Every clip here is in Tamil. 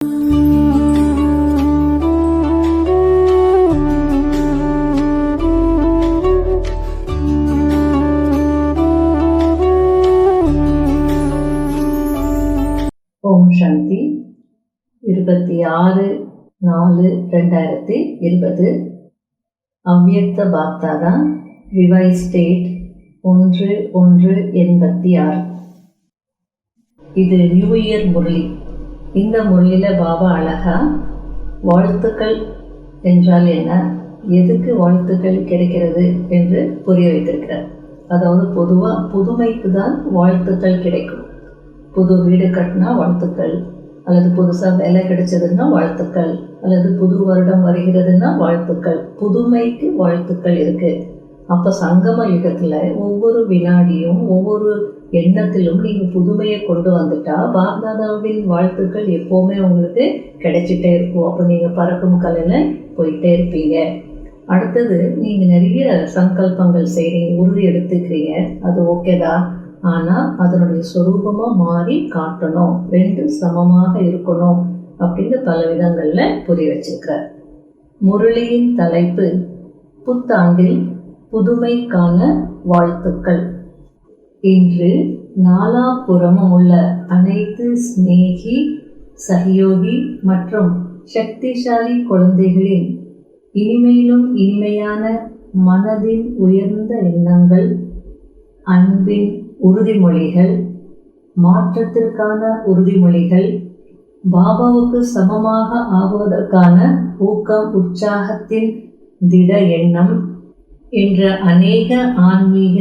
ஓம் சாந்தி. 26/4/2020 அவ்யக்த பாப்தாதா ரிவைஸ் டேட் 1/1/86. இது நியூ இயர் முரளி. இந்த முரளியில் பாபா அழகா வாழ்த்துக்கள் என்றால் என்ன, எதுக்கு வாழ்த்துக்கள் கிடைக்கிறது என்று புரிய வைத்திருக்கிறார். அதாவது பொதுவாக புதுமைக்கு தான் வாழ்த்துக்கள் கிடைக்கும். புது வீடு கட்டினா வாழ்த்துக்கள், அல்லது புதுசாக வேலை கிடைச்சதுன்னா வாழ்த்துக்கள், அல்லது புது வருடம் வருகிறதுன்னா வாழ்த்துக்கள். புதுமைக்கு வாழ்த்துக்கள் இருக்கு. அப்போ சங்கம யுகத்தில் ஒவ்வொரு வினாடியும் ஒவ்வொரு எண்ணத்திலும் நீங்கள் புதுமையை கொண்டு வந்துட்டா பாப்தாதாவின் வாழ்த்துக்கள் எப்போவுமே உங்களுக்கு கிடைச்சிட்டே இருக்கும். அப்போ நீங்கள் பறக்கும் கலையில் போயிட்டே இருப்பீங்க. அடுத்தது நீங்கள் நிறைய சங்கல்பங்கள் செய்கிறீங்க, உறுதி எடுத்துக்கிறீங்க, அது ஓகேதான். ஆனால் அதனுடைய சொரூபமாக மாறி காட்டணும், ரெண்டு சமமாக இருக்கணும் அப்படின்னு பல விதங்களில் புரிய வச்சிருக்கிறார். முரளியின் தலைப்பு புத்தாண்டில் புதுமைக்கான வாழ்த்துக்கள். இன்று நாலாபுறமும் உள்ள அனைத்து ஸ்நேகி, சகயோகி மற்றும் சக்திசாலி குழந்தைகளின் இனிமையிலும் இனிமையான மனதின் உயர்ந்த எண்ணங்கள், அன்பின் உறுதிமொழிகள், மாற்றத்திற்கான உறுதிமொழிகள், பாபாவுக்கு சமமாக ஆகுவதற்கான ஊக்கம், உற்சாகத்தின் திட எண்ணம் என்ற அநேக ஆன்மீக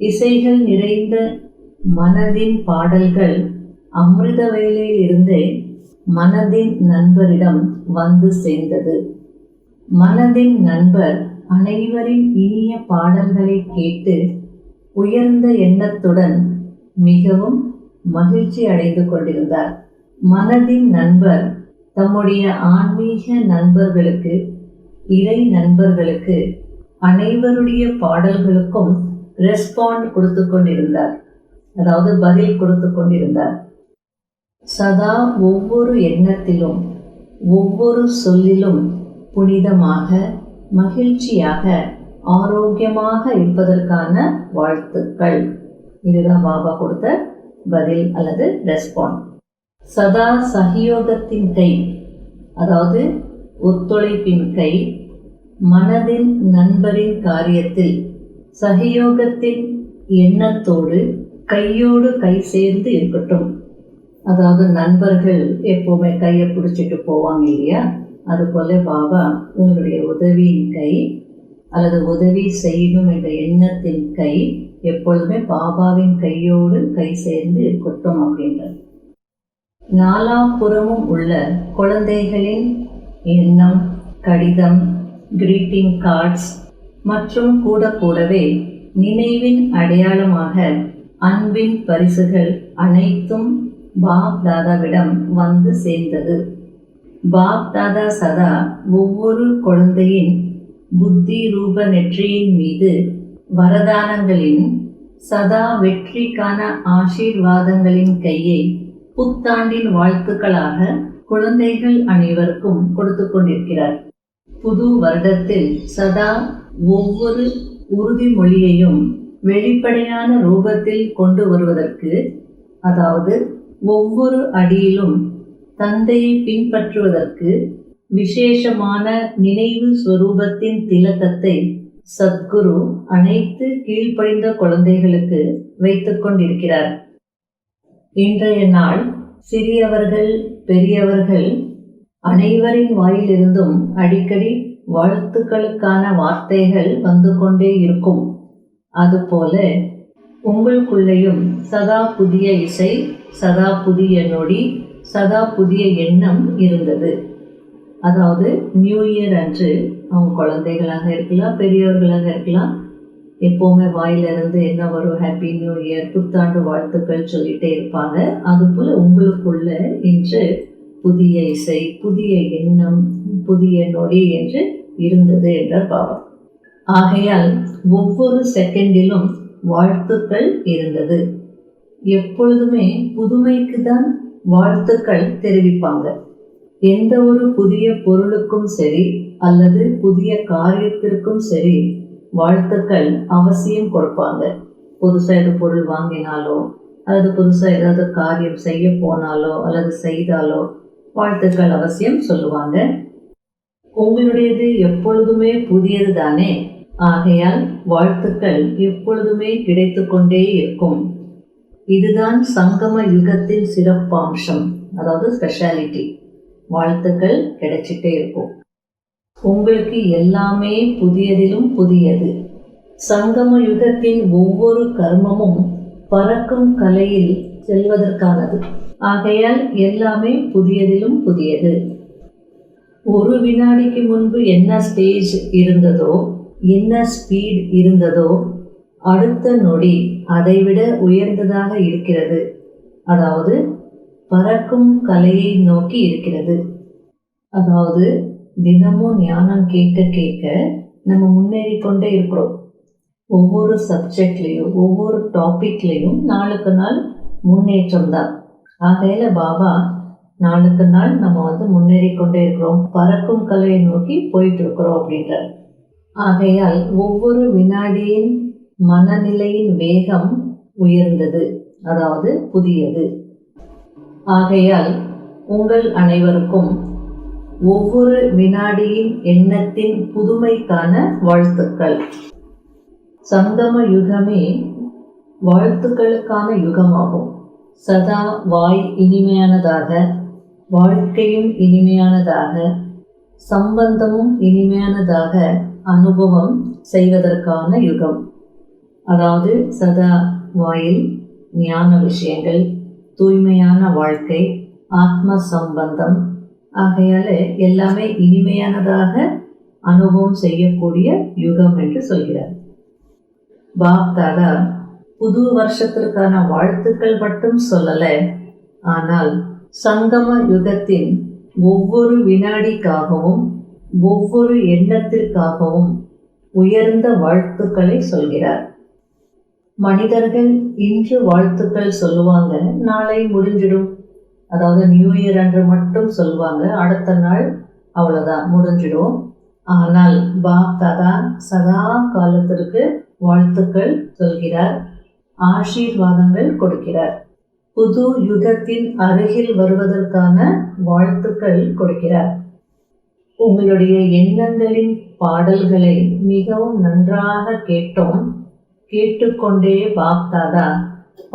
இசைகள் நிறைந்த மனதின் பாடல்கள் அமிர்த வேளையில் இருந்தே மனதின் நண்பரிடம் வந்து சேர்ந்தது. மனதின் நண்பர் அனைவரின் இனிய பாடல்களை கேட்டு உயர்ந்த எண்ணத்துடன் மிகவும் மகிழ்ச்சி அடைந்து கொண்டிருந்தார். மனதின் நண்பர் தம்முடைய ஆன்மீக நண்பர்களுக்கு, இறை நண்பர்களுக்கு, அனைவருடைய பாடல்களுக்கும் ரெஸ்பாண்ட் கொடுத்து கொண்டிருந்தார், அதாவது பதில் கொடுத்து கொண்டிருந்தார். சதா ஒவ்வொரு எண்ணத்திலும் ஒவ்வொரு சொல்லிலும் புனிதமாக, மகிழ்ச்சியாக, ஆரோக்கியமாக இருப்பதற்கான வாழ்த்துக்கள். இதுதான் பாபா கொடுத்த பதில் அல்லது ரெஸ்பாண்ட். சதா சகயோகத்தின் கை, அதாவது ஒத்துழைப்பின் கை, மனதின் நண்பரின் காரியத்தில் சகயோகத்தின் எண்ணத்தோடு கையோடு கை சேர்ந்து இருக்கட்டும். அதாவது நண்பர்கள் எப்போவுமே கையை பிடிச்சிட்டு போவாங்க இல்லையா, அதுபோல பாபா உங்களுடைய உதவியின் கை அல்லது உதவி செய்யணும் என்ற எண்ணத்தின் கை எப்பொழுதுமே பாபாவின் கையோடு கை சேர்ந்து இருக்கட்டும் அப்படின்றது. நாலாபுறமும் உள்ள குழந்தைகளின் எண்ணம், கடிதம், கிரீட்டிங் கார்ட்ஸ் மற்றும் கூடவே நினைவின் அடையாளமாக அன்பின் பரிசுகள் அனைத்தும் பாப் தாதாவிடம் வந்து சேர்ந்தது. பாப் தாதா சதா ஒவ்வொரு குழந்தையின் புத்தி ரூப நெற்றியின் மீது வரதானங்களின், சதா வெற்றிக்கான ஆசீர்வாதங்களின் கையை புத்தாண்டின் வாழ்த்துக்களாக குழந்தைகள் அனைவருக்கும் கொடுத்து கொண்டிருக்கிறார். புது வருடத்தில் சதா ஒவ்வொரு உறுதிமொழியையும் வெளிப்படையான ரூபத்தில் கொண்டு வருவதற்கு, அதாவது ஒவ்வொரு அடியிலும் தந்தையை பின்பற்றுவதற்கு விசேஷமான நினைவு ஸ்வரூபத்தின் திலகத்தை சத்குரு அனைத்து கீழ்ப்படிந்த குழந்தைகளுக்கு வைத்துக் கொண்டிருக்கிறார். இன்றைய நாள் சிறியவர்கள், பெரியவர்கள் அனைவரின் வாயிலிருந்தும் அடிக்கடி வாழ்த்துக்களுக்கான வார்த்தைகள் வந்து கொண்டே இருக்கும். அதுபோல உங்களுக்குள்ளேயும் சதா புதிய இசை, சதா புதிய நொடி, சதா புதிய எண்ணம் இருந்தது. அதாவது நியூ இயர் அன்று அவங்க குழந்தைகளாக இருக்கலாம், பெரியவர்களாக இருக்கலாம், எப்போவுமே வாயிலிருந்து என்ன வரும், ஹாப்பி நியூ இயர், புத்தாண்டு வாழ்த்துக்கள் சொல்லிட்டே இருப்பாங்க. அதுபோல் உங்களுக்குள்ள இன்று புதிய இசை, புதிய எண்ணம், புதிய நொடி என்று இருந்தது என்றார் பாபா. ஆகையால் ஒவ்வொரு செகண்டிலும் வாழ்த்துக்கள் இருந்தது. எப்பொழுதுமே புதுமைக்கு தான் வாழ்த்துக்கள் தெரிவிப்பாங்க. எந்த ஒரு புதிய பொருளுக்கும் சரி அல்லது புதிய காரியத்திற்கும் சரி வாழ்த்துக்கள் அவசியம் கொடுப்பாங்க. புதுசாக ஏதோ பொருள் வாங்கினாலோ அல்லது புதுசாக ஏதாவது காரியம் செய்ய போனாலோ அல்லது செய்தாலோ வாழ்த்துக்கள் அவசியம் சொல்லுவாங்க. உங்களுடையது எப்பொழுதுமே புதியது தானே, ஆகையால் வாழ்த்துக்கள் எப்பொழுதுமே கிடைத்து கொண்டே இருக்கும். இதுதான் சங்கம யுகத்தின் சிறப்பம்சம், அதாவது ஸ்பெஷாலிட்டி. வாழ்த்துக்கள் கிடைச்சிட்டே இருக்கும். உங்களுக்கு எல்லாமே புதியதிலும் புதியது. சங்கம யுகத்தின் ஒவ்வொரு கர்மமும் பறக்கும் கலையில் செல்வதற்கானது. ஆகையால் எல்லாமே புதியதிலும் புதியது. ஒரு வினாடிக்கு முன்பு என்ன ஸ்டேஜ் இருந்ததோ, என்ன ஸ்பீட் இருந்ததோ, அடுத்த நொடி அதைவிட உயர்ந்ததாக இருக்கிறது. அதாவது பறக்கும் கலையை நோக்கி இருக்கிறது. அதாவது தினமும் ஞானம் கேட்க கேட்க நம்ம முன்னேறி கொண்டே இருக்கிறோம். ஒவ்வொரு சப்ஜெக்ட்லேயும் ஒவ்வொரு டாபிக்லேயும் நாளுக்கு நாள் முன்னேற்றம் தான். ஆகையில பாபா நாளுக்கு நாள் நம்ம முன்னேறி கொண்டே இருக்கிறோம், பறக்கும் கலையை நோக்கி போயிட்டு இருக்கிறோம் அப்படின்றார். ஆகையால் ஒவ்வொரு வினாடியின் மனநிலையின் வேகம் உயர்ந்தது, அதாவது புதியது. ஆகையால் உங்கள் அனைவருக்கும் ஒவ்வொரு வினாடியின் எண்ணத்தின் புதுமைக்கான வாழ்த்துக்கள். சங்கம யுகமே வாழ்த்துக்களுக்கான யுகமாகும். சதா வாய் இனிமையானதாக, வாழ்க்கையும் இனிமையானதாக, சம்பந்தமும் இனிமையானதாக அனுபவம் செய்வதற்கான யுகம். அதாவது சதா வாயில் ஞான விஷயங்கள், தூய்மையான வாழ்க்கை, ஆத்ம சம்பந்தம், ஆகையால எல்லாமே இனிமையானதாக அனுபவம் செய்யக்கூடிய யுகம் என்று சொல்கிறார். பாப் தாதா புது வருஷத்திற்கான வாழ்த்துக்கள் மட்டும் சொல்லல, ஆனால் சங்கம யுகத்தின் ஒவ்வொரு வினாடிக்காகவும் ஒவ்வொரு எண்ணத்திற்காகவும் உயர்ந்த வாழ்த்துக்களை சொல்கிறார். மனிதர்கள் இன்று வாழ்த்துக்கள் சொல்லுவாங்க, நாளை முடிஞ்சிடும். அதாவது நியூ இயர் அன்று மட்டும் சொல்லுவாங்க, அடுத்த நாள் அவ்வளோதான் முடிஞ்சிடும். ஆனால் பாப் தாதா சதா காலத்திற்கு வாழ்த்துக்கள் சொல்கிறார், ஆசீர்வாதங்கள் கொடுக்கிறார். புது யுகத்தின் அருகில் வருவதற்கான வாழ்த்துக்கள் கொடுக்கிறார். உங்களுடைய எண்ணங்களின் பாடல்களை மிகவும் நன்றாக கேட்டோம். கேட்டுக்கொண்டே பாப் தாதா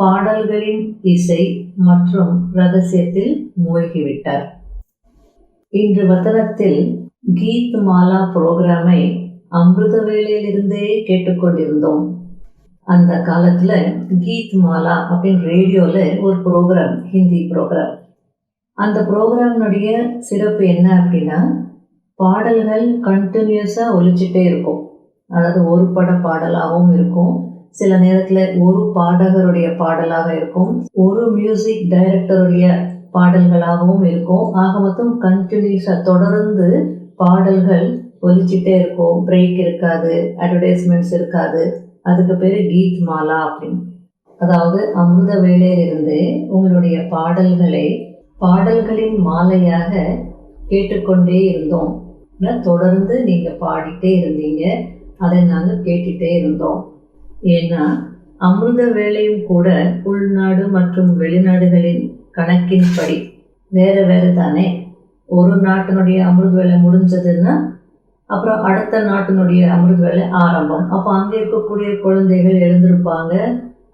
பாடல்களின் இசை மற்றும் ரகசியத்தில் மூழ்கிவிட்டார். இன்று வதனத்தில் கீத் மாலா புரோகிராமை அமிர்த வேளையிலிருந்தே கேட்டுக்கொண்டிருந்தோம். அந்த காலத்துல கீத் மாலா அப்படின்னு ரேடியோல ஒரு ப்ரோக்ராம், ஹிந்தி ப்ரோக்ராம். அந்த ப்ரோக்ராம்னுடைய சிறப்பு என்ன அப்படின்னா, பாடல்கள் கண்டினியூஸா ஒலிச்சுட்டே இருக்கும். அதாவது ஒரு பட பாடலாகவும் இருக்கும், சில நேரத்தில் ஒரு பாடகருடைய பாடலாக இருக்கும், ஒரு மியூசிக் டைரக்டருடைய பாடல்களாகவும் இருக்கும். ஆக மொத்தம் கண்டினியூஸாக தொடர்ந்து பாடல்கள் ஒலிச்சிட்டே இருக்கும். பிரேக் இருக்காது, அட்வர்டைஸ்மெண்ட்ஸ் இருக்காது. அதுக்கு பேர் கீத் மாலா அப்படின்னு. அதாவது அமிர்த வேளையிலிருந்து உங்களுடைய பாடல்களை பாடல்களின் மாலையாக கேட்டுக்கொண்டே இருந்தோம். தொடர்ந்து நீங்கள் பாடிட்டே இருந்தீங்க, அதை நாங்கள் கேட்டுட்டே இருந்தோம். ஏன்னா அமிர்த வேளையும் கூட உள்நாடு மற்றும் வெளிநாடுகளின் கணக்கின்படி வேறு வேறு தானே. ஒரு நாட்டினுடைய அமிர்த வேலை முடிஞ்சதுன்னா அப்புறம் அடுத்த நாட்டினுடைய அமிர்த வேலை ஆரம்பம். அப்போ அங்கே இருக்கக்கூடிய குழந்தைகள் எழுந்திருப்பாங்க,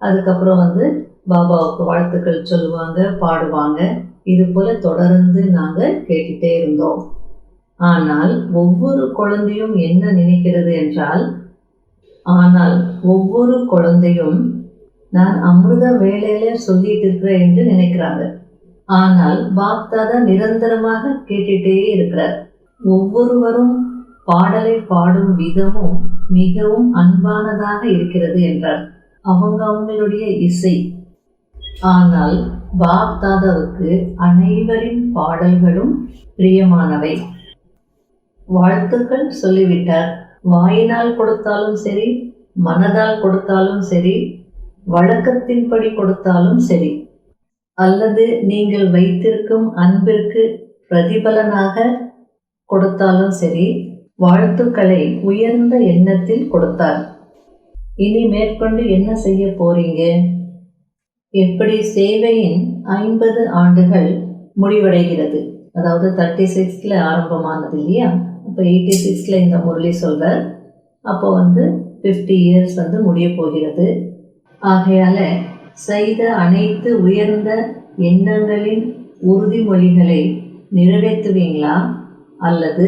அதுக்கப்புறம் பாபாவுக்கு வாழ்த்துக்கள் சொல்லுவாங்க, பாடுவாங்க. இது போல தொடர்ந்து நாங்கள் கேட்டுட்டே இருந்தோம். ஆனால் ஒவ்வொரு குழந்தையும் என்ன நினைக்கிறது என்றால், ஒவ்வொரு குழந்தையும் நான் அமிர்த வேலையில சொல்லிட்டு இருக்கிறேன் என்று நினைக்கிறாங்க. ஆனால் பாப் தாதா நிரந்தரமாக கேட்டுட்டே இருக்கிறார். ஒவ்வொருவரும் பாடலை பாடும் விதமும் மிகவும் அன்பானதாக இருக்கிறது என்றார். அவங்களுடைய இசை. ஆனால் பாப் தாதாவுக்கு அனைவரின் பாடல்களும் பிரியமானவை. வாழ்த்துக்கள் சொல்லிவிட்டார். வாயினால் கொடுத்தாலும் சரி, மனதால் கொடுத்தாலும் சரி, வழக்கத்தின்படி கொடுத்தாலும் சரி, அல்லது நீங்கள் வைத்திருக்கும் அன்பிற்கு பிரதிபலனாக கொடுத்தாலும் சரி, வாழ்த்துக்களை உயர்ந்த எண்ணத்தில் கொடுத்தார். இனி மேற்கொண்டு என்ன செய்ய போறீங்க? எப்படி சேவையின் 50 ஆண்டுகள் முடிவடைகிறது. அதாவது 36 ஆரம்பமானது இல்லையா? அப்போ 86 இந்த முரளி சொல்றார். அப்போ 50 இயர்ஸ் முடிய போகிறது. ஆகையால செய்த அனைத்து உயர்ந்த எண்ணங்களின் உறுதிமொழிகளை நிறைவேற்றுவீங்களா அல்லது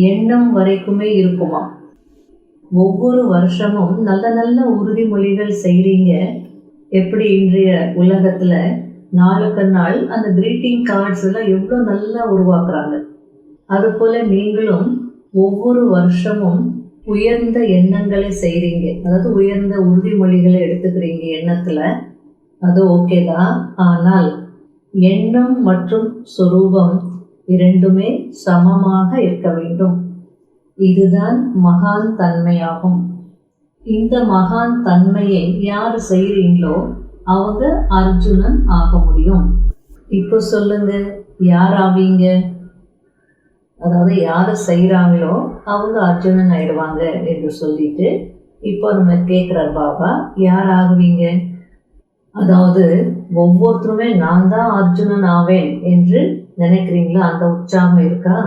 எண்ணம் வரைக்குமே இருக்குமா? ஒவ்வொரு வருஷமும் நல்ல நல்ல உறுதிமொழிகள் செய்கிறீங்க. எப்படி இன்றைய உலகத்தில் நாளுக்கு நாள் அந்த கிரீட்டிங் கார்ட்ஸ் எல்லாம் எவ்வளோ நல்லா உருவாக்குறாங்க. அதுபோல் நீங்களும் ஒவ்வொரு வருஷமும் உயர்ந்த எண்ணங்களை செய்கிறீங்க. அதாவது உயர்ந்த உறுதிமொழிகளை எடுத்துக்கிறீங்க எண்ணத்தில். அது ஓகே தான். ஆனால் எண்ணம் மற்றும் சொரூபம் இரண்டுமே சமமாக இருக்க வேண்டும். இதுதான் மகான் தன்மையாகும். இந்த மகான் தன்மையை யார் செய்கிறீங்களோ அவங்க அர்ஜுனன் ஆக முடியும். இப்போ சொல்லுங்க, யார் ஆவீங்க? அதாவது யார் செய்கிறாங்களோ அவங்க அர்ஜுனன் ஆயிடுவாங்க என்று சொல்லிட்டு இப்போ நம்ம கேட்குறார் பாபா, யார் ஆகுவீங்க? அதாவது ஒவ்வொருத்தருமே நான் தான் அர்ஜுனன் ஆவேன் என்று நினைக்கிறீங்களா? அந்த உற்சாகம் இருக்கா?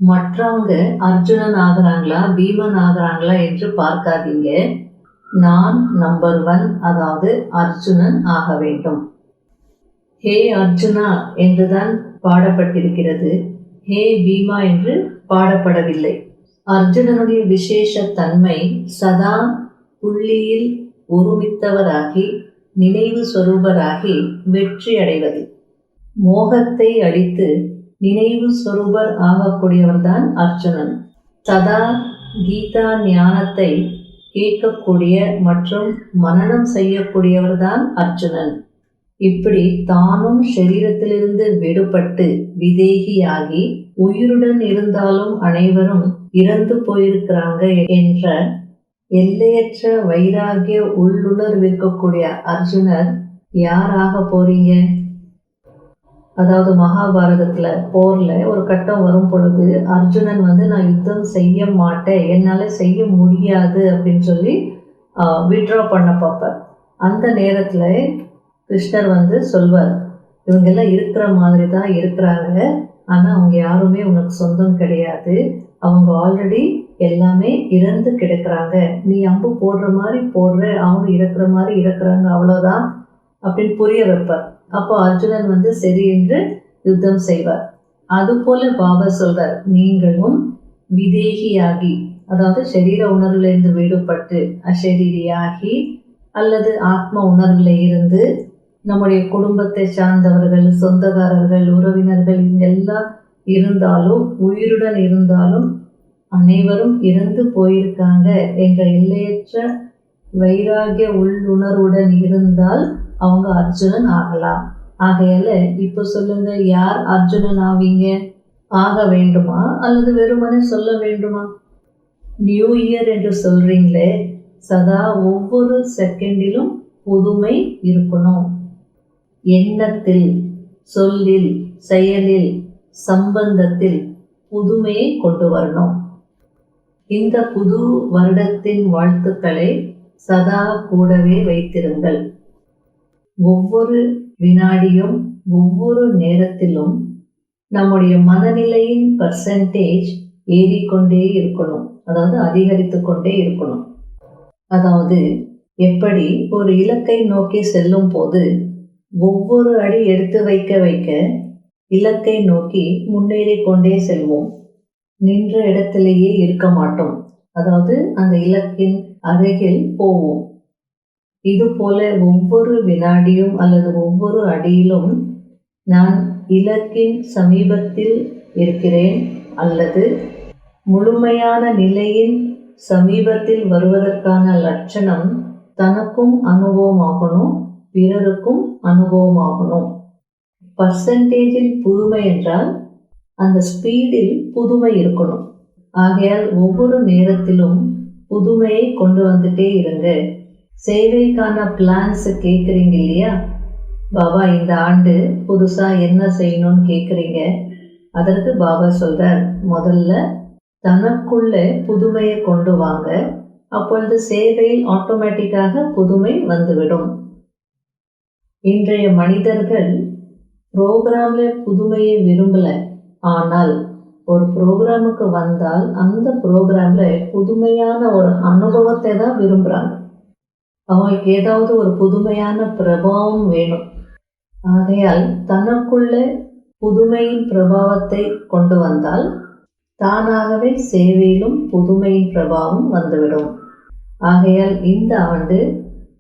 மற்றவங்க அர்ஜுனன் ஆகிறாங்களா பீமன் ஆகிறாங்களா என்று பார்க்காதீங்க. நான் நம்பர் 1, அதாவது அர்ஜுனன் ஆக வேண்டும். ஹே அர்ஜுனா என்றுதான் பாடப்பட்டிருக்கிறது. ஹே பீமா என்று பாடப்படவில்லை. அர்ஜுனனுடைய விசேஷ தன்மை சதா புள்ளியில் ஒருமித்தவராகி நினைவு சொரூபராகி வெற்றி அடைவது. மோகத்தை அடித்து நினைவு சொரூபர் ஆகக்கூடியவர்தான் அர்ஜுனன். சதா கீதா ஞானத்தை கேட்கக்கூடிய மற்றும் மனனம் செய்யக்கூடியவர்தான் அர்ஜுனன். இப்படி தானும் சரீரத்திலிருந்து விடுபட்டு விதேகியாகி உயிருடன் இருந்தாலும் அனைவரும் இறந்து போயிருக்கிறாங்க என்ற எல்லையற்ற வைராகிய உள்ளுணர்விற்கக்கூடிய அர்ஜுனர் யாராக போறீங்க? அதாவது மகாபாரதத்துல போர்ல ஒரு கட்டம் வரும் பொழுது அர்ஜுனன் நான் யுத்தம் செய்ய மாட்டேன், என்னால செய்ய முடியாது அப்படின்னு சொல்லி விட்ரா பண்ண பார்ப்பார். அந்த நேரத்துல கிருஷ்ணர் சொல்வார், இவங்கெல்லாம் இருக்கிற மாதிரி தான் இருக்கிறாங்க, ஆனா அவங்க யாருமே உனக்கு சொந்தம் கிடையாது, அவங்க ஆல்ரெடி எல்லாமே இறந்து கிடக்குறாங்க, நீ அம்பு போடுற மாதிரி போடுற, அவங்க இறக்குற மாதிரி இறக்குறாங்க, அவ்வளோதான் அப்படின்னு புரிய வைப்பார். அப்போ அர்ஜுனன் சரி என்று யுத்தம் செய்வார். அதுபோல பாபா சொல்றார், நீங்களும் விதேகியாகி, அதாவது சரீர உணர்விலிருந்து விடுபட்டு அசரீரியாகி அல்லது ஆத்ம உணர்வில் இருந்து நம்முடைய குடும்பத்தை சார்ந்தவர்கள், சொந்தக்காரர்கள், உறவினர்கள் இங்கெல்லாம் இருந்தாலும் உயிருடன் இருந்தாலும் அனைவரும் இறந்து போயிருக்காங்க என்ற எல்லையற்ற வைராகிய உள்ளுணர்வுடன் இருந்தால் அவங்க அர்ஜுனன் ஆகலாம். ஆகையால இப்போ சொல்லுங்க, யார் அர்ஜுனன் ஆவீங்க? ஆக வேண்டுமா அல்லது வெறுமனே சொல்ல வேண்டுமா? நியூ இயர் என்று சொல்றீங்களே, சதா ஒவ்வொரு செகண்டிலும் புதுமை இருக்கணும். எண்ணத்தில், சொல்லில், செயலில், சம்பந்தத்தில் புதுமையை கொண்டு வரணும். இந்த புது வருடத்தின் வாழ்த்துக்களை சதா கூடவே வைத்திருங்கள். ஒவ்வொரு வினாடியும் ஒவ்வொரு நேரத்திலும் நம்முடைய மனநிலையின் பர்சன்டேஜ் ஏறிக்கொண்டே இருக்கணும், அதாவது அதிகரித்து கொண்டே இருக்கணும். அதாவது எப்படி ஒரு இலக்கை நோக்கி செல்லும் போது ஒவ்வொரு அடி எடுத்து வைக்க வைக்க இலக்கை நோக்கி முன்னேறி கொண்டே செல்வோம், நின்ற இடத்திலேயே இருக்க மாட்டோம், அதாவது அந்த இலக்கின் அருகில் போவோம். இது போல ஒவ்வொரு வினாடியும் அல்லது ஒவ்வொரு அடியிலும் நான் இலக்கின் சமீபத்தில் இருக்கிறேன் அல்லது முழுமையான நிலையின் சமீபத்தில் வருவதற்கான லட்சணம் தனக்கும் அனுபவமாகணும், பிறருக்கும் அனுபவமாகணும். பர்சன்டேஜில் புதுமை என்றால் அந்த ஸ்பீடில் புதுமை இருக்கணும். ஆகையால் ஒவ்வொரு நேரத்திலும் புதுமையை கொண்டு வந்துட்டே இருங்க. சேவைக்கான பிளான்ஸ் கேட்குறீங்க இல்லையா? பாபா இந்த ஆண்டு புதுசாக என்ன செய்யணும்னு கேட்குறீங்க. அதற்கு பாபா சொல்றார், முதல்ல தனக்குள்ள புதுமையை கொண்டு வாங்க, அப்பொழுது சேவையில் ஆட்டோமேட்டிக்காக புதுமை வந்துவிடும். இன்றைய மனிதர்கள் புரோகிராம்ல புதுமையை விரும்பல, ஆனால் ஒரு புரோகிராமுக்கு வந்தால் அந்த புரோகிராம்ல புதுமையான ஒரு அனுபவத்தை தான் விரும்புறாங்க. அவங்களுக்கு ஏதாவது ஒரு புதுமையான பிரபாவம் வேணும். ஆகையால் தனக்குள்ள புதுமையின் பிரபாவத்தை கொண்டு வந்தால் தானாகவே சேவையிலும் புதுமையின் பிரபாவம் வந்துவிடும். ஆகையால் இந்த ஆண்டு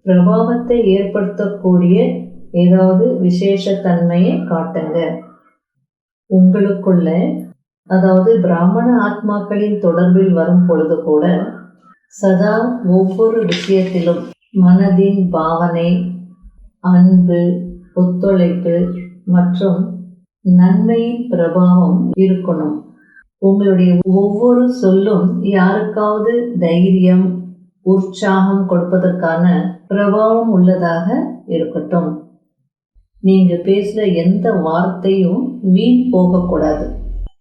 பிரபாவத்தை ஏற்படுத்தக்கூடிய ஏதாவது விசேஷ தன்மையை காட்டுங்க. உங்களுக்குள்ள, அதாவது பிராமண ஆத்மாக்களின் தொடர்பில் வரும் பொழுது கூட சதா ஒவ்வொரு விஷயத்திலும் மனதின் பாவனை, அன்பு, ஒத்துழைப்பு மற்றும் நன்மையின் பிரபாவம் இருக்கணும். உங்களுடைய ஒவ்வொரு சொல்லும் யாருக்காவது தைரியம், உற்சாகம் கொடுப்பதற்கான பிரபாவம் உள்ளதாக இருக்கட்டும். நீங்க பேசுற எந்த வார்த்தையும் வீண் போகக்கூடாது.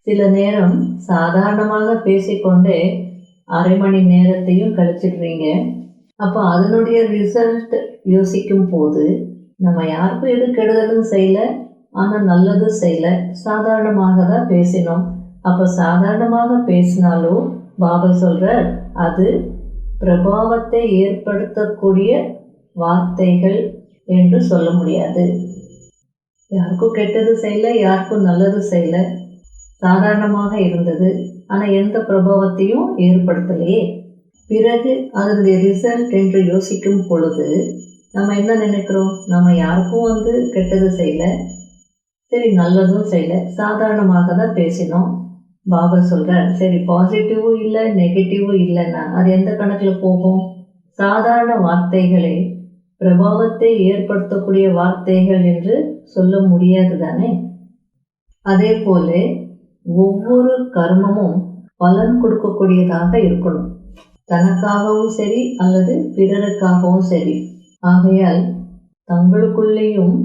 சில நேரம் சாதாரணமாக பேசிக்கொண்டே அரை மணி நேரத்தையும் கழிச்சிடுறீங்க. அப்போ அதனுடைய ரிசல்ட் யோசிக்கும் போது நம்ம யாருக்கும் எது கெடுதலும் செய்யல, ஆனால் நல்லதும் செய்யல, சாதாரணமாக தான் பேசினோம். அப்போ சாதாரணமாக பேசினாலும் பாபா சொல்றார், அது பிரபாவத்தை ஏற்படுத்தக்கூடிய வார்த்தைகள் என்று சொல்ல முடியாது. யாருக்கும் கெட்டது செய்யல, யாருக்கும் நல்லது செய்யல, சாதாரணமாக இருந்தது, ஆனால் எந்த பிரபாவத்தையும் ஏற்படுத்தலையே. பிறகு அதனுடைய ரிசல்ட் என்று யோசிக்கும் பொழுது நம்ம என்ன நினைக்கிறோம், நம்ம யாருக்கும் கெட்டது செய்யல, சரி நல்லதும் செய்யல, சாதாரணமாக தான் பேசினோம். பாபா சொல்றார், சரி பாசிட்டிவும் இல்லை நெகட்டிவும் இல்லைன்னா அது எந்த கணக்கில் போகும்? சாதாரண வார்த்தைகளே பிரபாவத்தை ஏற்படுத்தக்கூடிய வார்த்தைகள் என்று சொல்ல முடியாது தானே. அதே போல ஒவ்வொரு கர்மமும் பலன் கொடுக்கக்கூடியதாக இருக்கணும், தனக்காகவும் சரி அல்லது பிறருக்காகவும் சரி. ஆகையால் தங்களுக்குள்ளேயும்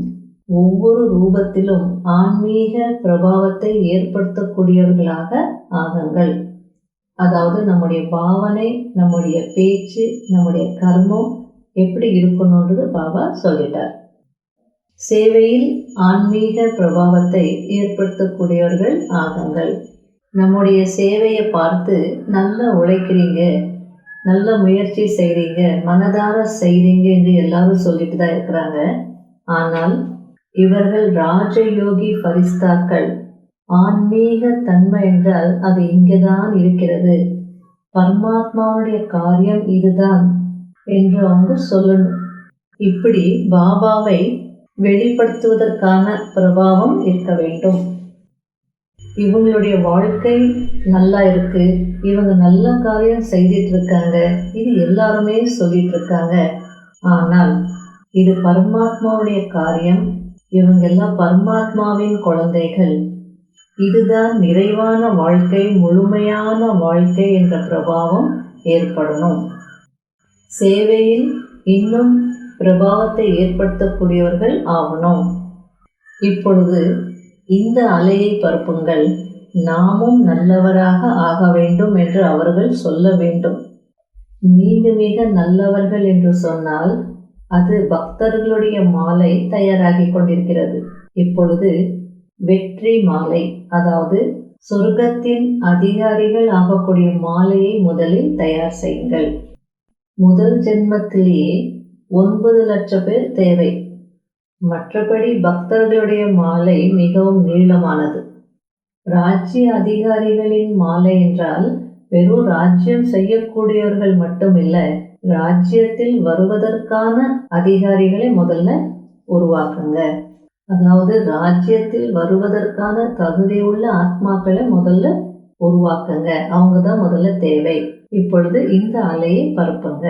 ஒவ்வொரு ரூபத்திலும் ஆன்மீக பிரபாவத்தை ஏற்படுத்தக்கூடியவர்களாக ஆகுங்கள். அதாவது நம்முடைய பாவனை, நம்முடைய பேச்சு, நம்முடைய கர்மம் எப்படி இருக்கணும்ன்றது பாபா சொல்லிட்டார். சேவையில் ஆன்மீக பிரபாவத்தை ஏற்படுத்தக்கூடியவர்கள் ஆகுங்கள். நம்முடைய சேவையை பார்த்து நல்லா உழைக்கிறீங்க, நல்ல முயற்சி செய்கிறீங்க, மனதார செய்கிறீங்க என்று எல்லாரும் சொல்லிட்டு தான் இருக்கிறாங்க. ஆனால் இவர்கள் ராஜயோகி பரிஸ்தாக்கள். ஆன்மீக தன்மை என்றால் அது இங்கேதான் இருக்கிறது, பரமாத்மாவுடைய காரியம் இதுதான் என்று அவங்க சொல்லணும். இப்படி பாபாவை வெளிப்படுத்துவதற்கான பிரபாவம் இருக்க வேண்டும். இவங்களுடைய வாழ்க்கை நல்லா இருக்கு, இவங்க நல்ல காரியம் செய்துட்டு இருக்காங்க, இது எல்லாருமே சொல்லிட்டு இருக்காங்க. ஆனால் இது பரமாத்மாவுடைய காரியம், இவங்கெல்லாம் பரமாத்மாவின் குழந்தைகள், இதுதான் நிறைவான வாழ்க்கை, முழுமையான வாழ்க்கை என்ற பிரபாவம் ஏற்படணும். சேவையில் இன்னும் பிரபாவத்தை ஏற்படுத்தக்கூடியவர்கள் ஆகணும். இப்பொழுது இந்த அலையை பரப்புங்கள், நாமும் நல்லவராக ஆக வேண்டும் என்று அவர்கள் சொல்ல வேண்டும். நீங்க மிக நல்லவர்கள் என்று சொன்னால் அது பக்தர்களுடைய மாலை தயாராகி கொண்டிருக்கிறது. இப்பொழுது வெற்றி மாலை, அதாவது சொர்க்கத்தின் அதிகாரிகள் ஆகக்கூடிய மாலையை முதலில் தயார் செய்யுங்கள். முதல் ஜென்மத்திலேயே 9 லட்சம் பேர் தேவை. மற்றபடி பக்தர்களுடைய மாலை மிகவும் நீளமானது. ராஜ்ய அதிகாரிகளின் மாலை என்றால் வெறும் ராஜ்யம் செய்யக்கூடியவர்கள் மட்டுமில்ல, ராஜ்யத்தில் வருவதற்கான அதிகாரிகளை முதல்ல உருவாக்குங்க. அதாவது ராஜ்யத்தில் வருவதற்கான தகுதியுள்ள ஆத்மாக்களை முதல்ல உருவாக்குங்க. அவங்க தான் முதல்ல தேவை. இப்பொழுது இந்த அலையை பரப்புங்க.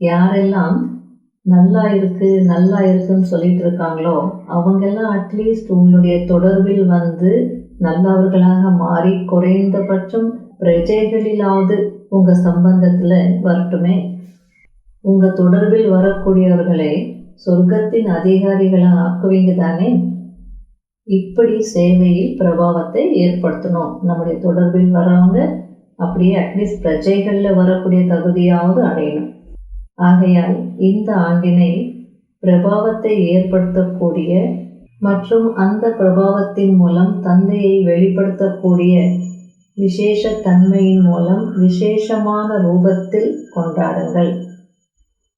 யாரெல்லாம் நல்லா இருக்கு நல்லா இருக்குன்னு சொல்லிட்டு இருக்காங்களோ அவங்கெல்லாம் அட்லீஸ்ட் உங்களுடைய தொடர்பில் நல்லவர்களாக மாறி குறைந்தபட்சம் பிரஜைகளிலாவது உங்க சம்பந்தத்துல வரட்டுமே. உங்க தொடர்பில் வரக்கூடியவர்களை சொர்க்கத்தின் அதிகாரிகளை ஆக்குவீங்க தானே. இப்படி சேவையில் பிரபாவத்தை ஏற்படுத்தணும். நம்முடைய தொடர்பில் வரவங்க அப்படியே அட்லீஸ்ட் பிரஜைகளில் வரக்கூடிய தகுதியாவது அடையணும். ஆகையால் இந்த ஆண்டினை பிரபாவத்தை ஏற்படுத்தக்கூடிய மற்றும் அந்த பிரபாவத்தின் மூலம் தந்தையை வெளிப்படுத்தக்கூடிய விசேஷ தன்மையின் மூலம் விசேஷமான ரூபத்தில் கொண்டாடுங்கள்.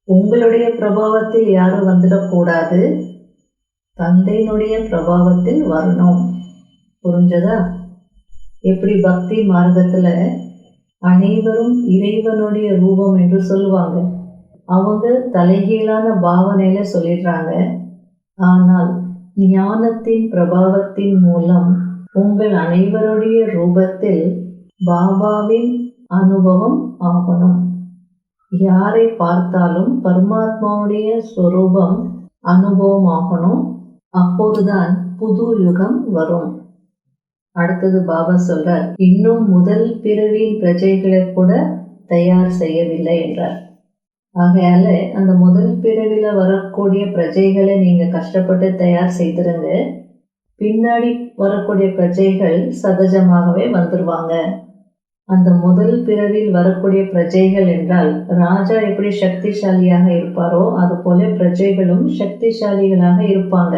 உங்களுடைய பிரபாவத்தில் யாரும் வந்துடக்கூடாது, தந்தையினுடைய பிரபாவத்தில் வரணும். புரிஞ்சதா? எப்படி பக்தி மார்க்கத்தில் அனைவரும் இறைவனுடைய ரூபம் என்று சொல்லுவாங்க. அவங்க தலைகீழான பாவனையில சொல்லிடுறாங்க. ஆனால் ஞானத்தின் பிரபாவத்தின் மூலம் உங்கள் அனைவருடைய ரூபத்தில் பாபாவின் அனுபவம் ஆகணும். யாரை பார்த்தாலும் பரமாத்மாவுடைய ஸ்வரூபம் அனுபவம் ஆகணும். அப்போதுதான் புது யுகம் வரும். அடுத்தது பாபா சொல்றார், இன்னும் முதல் பிறவியின் பிரஜைகளை கூட தயார் செய்யவில்லை என்றார். ஆகையால அந்த முதல் பிறவில வரக்கூடிய பிரஜைகளை நீங்க கஷ்டப்பட்டு தயார் செய்திருங்க. பின்னாடி வரக்கூடிய பிரஜைகள் சகஜமாகவே வந்துருவாங்க. அந்த முதல் பிறவியில் வரக்கூடிய பிரஜைகள் என்றால் ராஜா எப்படி சக்திசாலியாக இருப்பாரோ அது போல பிரஜைகளும் சக்திசாலிகளாக இருப்பாங்க.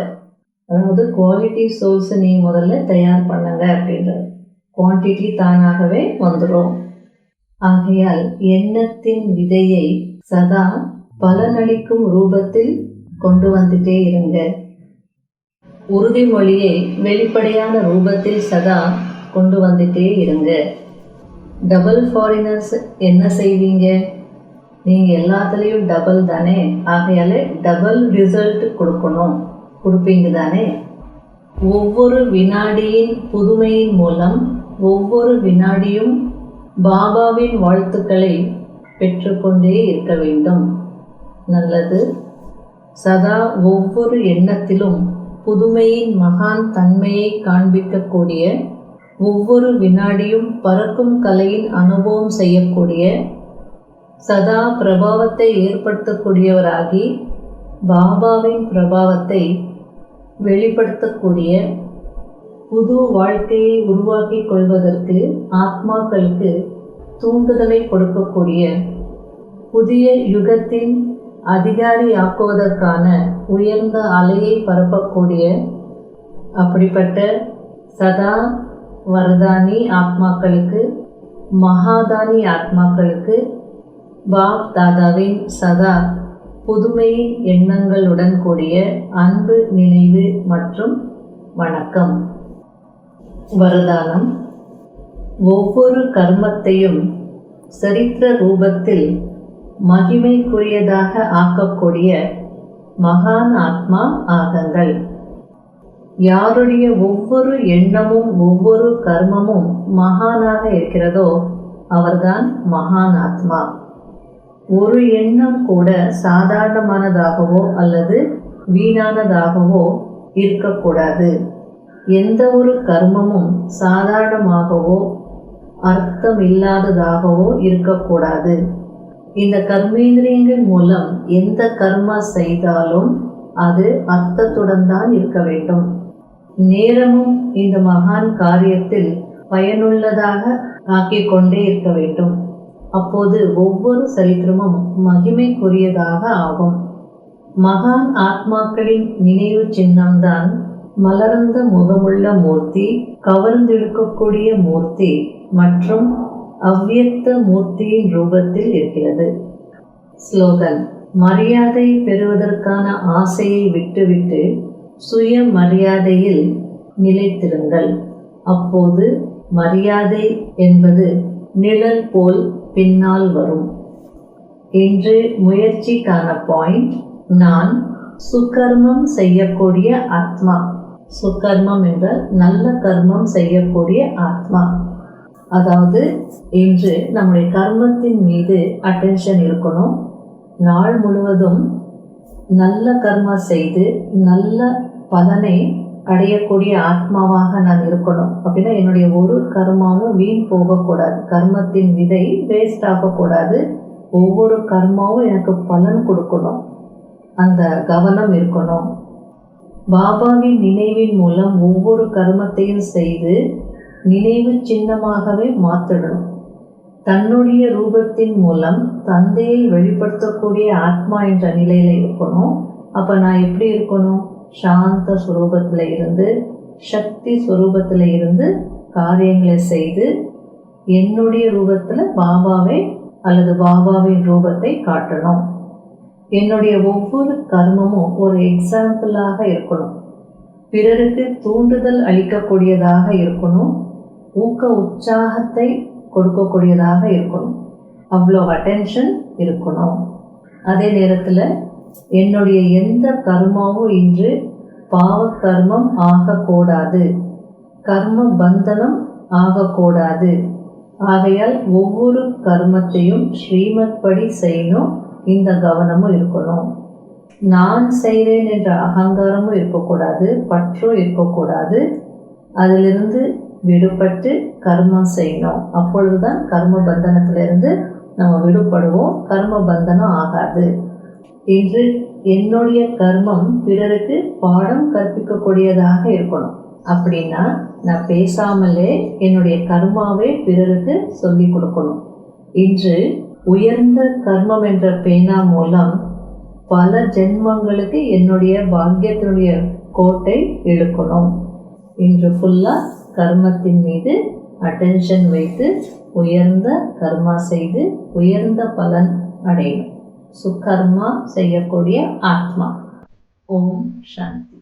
அதாவது குவாலிட்டி சோல்ஸ் நீ முதல்ல தயார் பண்ணுங்க அப்படின்றது. குவான்டிட்டி தானாகவே வந்துடும். ஆகையால் எண்ணத்தின் விதையை சதா பலனளிக்கும் ரூபத்தில் கொண்டு வந்துட்டே இருங்க. உறுதிமொழியை வெளிப்படையான ரூபத்தில் சதா கொண்டு வந்துட்டே இருங்க. டபுள் ஃபாரினர்ஸ் என்ன செய்வீங்க? நீங்கள் எல்லாத்துலேயும் டபுள் தானே. ஆகையால டபுள் ரிசல்ட் கொடுப்பீங்க தானே. ஒவ்வொரு வினாடியின் புதுமையின் மூலம் ஒவ்வொரு வினாடியும் பாபாவின் வாழ்த்துக்களை பெற்றுக்கொண்டே இருக்க வேண்டும். நல்லது. சதா ஒவ்வொரு எண்ணத்திலும் புதுமையின் மகான் தன்மையை காண்பிக்கக்கூடிய, ஒவ்வொரு வினாடியும் பறக்கும் கலையின் அனுபவம் செய்யக்கூடிய, சதா பிரபாவத்தை ஏற்படுத்தக்கூடியவராகி பாபாவின் பிரபாவத்தை வெளிப்படுத்தக்கூடிய, புது வாழ்க்கையை உருவாக்கி கொள்வதற்கு ஆத்மாக்களுக்கு தூண்டுதலை கொடுக்கக்கூடிய, புதிய யுகத்தின் அதிகாரியாக்குவதற்கான உயர்ந்த அலையை பரப்பக்கூடிய, அப்படிப்பட்ட சதா வரதானி ஆத்மாக்களுக்கு, மகாதானி ஆத்மாக்களுக்கு பாப் தாதாவின் சதா புதுமையின் எண்ணங்களுடன் கூடிய அன்பு நினைவு மற்றும் வணக்கம். வரதானம். ஒவ்வொரு கர்மத்தையும் சரித்திர ரூபத்தில் மகிமைக்குரியதாக ஆக்கக்கூடிய மகான் ஆத்மா ஆகுங்கள். யாருடைய ஒவ்வொரு எண்ணமும் ஒவ்வொரு கர்மமும் மகானாக இருக்கிறதோ அவர்தான் மகான் ஆத்மா. ஒரு எண்ணம் கூட சாதாரணமானதாகவோ அல்லது வீணானதாகவோ இருக்கக்கூடாது. எந்த ஒரு கர்மமும் சாதாரணமாகவோ அர்த்தமில்லாததாகவோ இருக்கக்கூடாது. இந்த கர்மேந்திரியங்கள் மூலம் எந்த கர்மா செய்தாலும் அது அர்த்தத்துடன் தான் இருக்க வேண்டும். நேரமும் இந்த மகான் காரியத்தில் பயனுள்ளதாக ஆக்கிக் கொண்டே இருக்க வேண்டும். அப்போது ஒவ்வொரு சரித்திரமும் மகிமைக்குரியதாக ஆகும். மகான் ஆத்மாக்களின் நினைவு சின்னம்தான் மலர்ந்த முகமுள்ள மூர்த்தி, கவர்ந்தெடுக்கக்கூடிய மூர்த்தி மற்றும் அவ்வியக்த மூர்த்தியின் ரூபத்தில் இருக்கிறது. ஸ்லோகன். மரியாதை பெறுவதற்கான ஆசையை விட்டுவிட்டு சுய மரியாதையில் நிலைத்திருங்கள். அப்போது மரியாதை என்பது நிழல் போல் பின்னால் வரும். இன்று முயற்சிக்கான பாயிண்ட், நான் சுகர்மம் செய்யக்கூடிய ஆத்மா. சுகர்மம் என்றால் நல்ல கர்மம் செய்யக்கூடிய ஆத்மா. அதாவது இன்று நம்முடைய கர்மத்தின் மீது அட்டென்ஷன் இருக்கணும். நாள் முழுவதும் நல்ல கர்மா செய்து நல்ல பலனை அடையக்கூடிய ஆத்மாவாக நான் இருக்கணும். அப்படின்னா என்னுடைய ஒரு கர்மாவும் வீண் போகக்கூடாது. கர்மத்தின் விதை வேஸ்ட் ஆகக்கூடாது. ஒவ்வொரு கர்மாவும் எனக்கு பலன் கொடுக்கணும். அந்த கவனம் இருக்கணும். பாபாவின் நினைவின் மூலம் ஒவ்வொரு கர்மத்தையும் செய்து நினைவு சின்னமாகவே மாற்றிடணும். தன்னுடைய ரூபத்தின் மூலம் தந்தையை வெளிப்படுத்தக்கூடிய ஆத்மா என்ற நிலையில இருக்கணும். அப்ப நான் எப்படி இருக்கணும்? சாந்த சுரூபத்தில் இருந்து, சக்தி சுரூபத்தில் இருந்து காரியங்களை செய்து என்னுடைய ரூபத்தில் பாபாவை அல்லது பாபாவின் ரூபத்தை காட்டணும். என்னுடைய ஒவ்வொரு கர்மமும் ஒரு எக்ஸாம்பிளாக இருக்கணும். பிறருக்கு தூண்டுதல் அளிக்கக்கூடியதாக இருக்கணும். ஊக்க உற்சாகத்தை கொடுக்கக்கூடியதாக இருக்கணும். அவ்வளோ அட்டென்ஷன் இருக்கணும். அதே நேரத்தில் என்னுடைய எந்த கர்மாவும் இன்று பாவ கர்மம் ஆகக்கூடாது, கர்ம பந்தனம் ஆகக்கூடாது. ஆகையால் ஒவ்வொரு கர்மத்தையும் ஸ்ரீமத் படி செய்யணும். இந்த கவனமும் இருக்கணும். நான் செய்கிறேன் என்ற அகங்காரமும் இருக்கக்கூடாது, பற்றும் இருக்கக்கூடாது. அதிலிருந்து விடுபட்டு கர்மம் செய்யணும். அப்பொழுதுதான் கர்ம பந்தனத்திலிருந்து நம்ம விடுபடுவோம். கர்ம பந்தனம் ஆகாது. இன்று என்னுடைய கர்மம் பிறருக்கு பாடம் கற்பிக்கக்கூடியதாக இருக்கணும். அப்படின்னா நான் பேசாமலே என்னுடைய கர்மாவை பிறருக்கு சொல்லி கொடுக்கணும். இன்று உயர்ந்த கர்மம் என்ற பேனா மூலம் பல ஜென்மங்களுக்கு என்னுடைய பாக்கியத்தினுடைய கோட்டை இழுக்கணும். இன்று ஃபுல்லாக கர்மத்தின் மீது அட்டென்ஷன் வைத்து உயர்ந்த கர்மா செய்து உயர்ந்த பலன் அடையணும். சுகர்மா செய்யக்கூடிய ஆத்மா. ஓம் சாந்தி.